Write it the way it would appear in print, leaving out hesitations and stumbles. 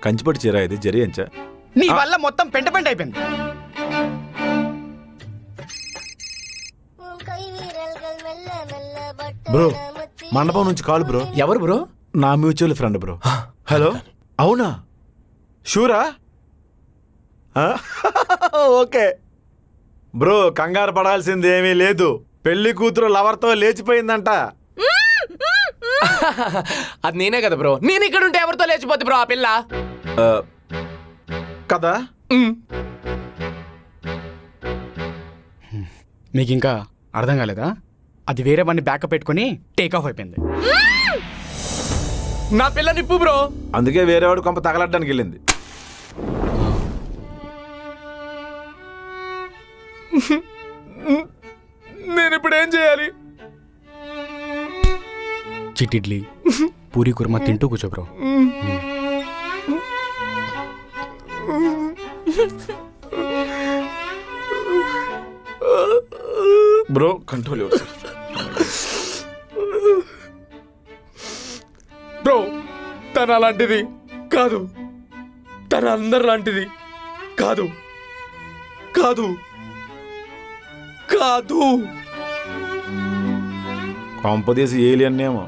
కంచిపట్టు చీర ఇది జరియంచా నీ వల్ల మొత్తం పెంట పెంట అయిపోయింది. బ్రో మండపం నుంచి కాల్ బ్రో. ఎవరు బ్రో? నా మ్యూచువల్ ఫ్రెండ్ బ్రో. హలో అవునా షూరా ఓకే బ్రో కంగారు పడాల్సింది ఏమీ లేదు. పెళ్లి కూతురు లవర్తో లేచిపోయిందంట. అది నేనే కదా బ్రో. నేను ఇక్కడ ఉంటే ఎవరితో లేచిపోద్ది బ్రో ఆ పిల్ల కదా. మీకు ఇంకా అర్థం కాలేదా? అది వేరే వాడిని బ్యాకప్ పెట్టుకుని టేక్ ఆఫ్ అయిపోయింది. నా పిల్ల నిప్పు బ్రో. అందుకే వేరేవాడు కొంప తగలడ్డానికి వెళ్ళింది. నేను ఇప్పుడు ఏం చేయాలి? చిట్టిడ్లీ పూరి కుర్మా తింటూ కూర్చో బ్రో. బ్రో కంట్రోల్ బ్రో తన అలాంటిది కాదు, తన అందరు లాంటిది కాదు కాదు కాదు. కొంపదీసి ఏలియన్నేమో.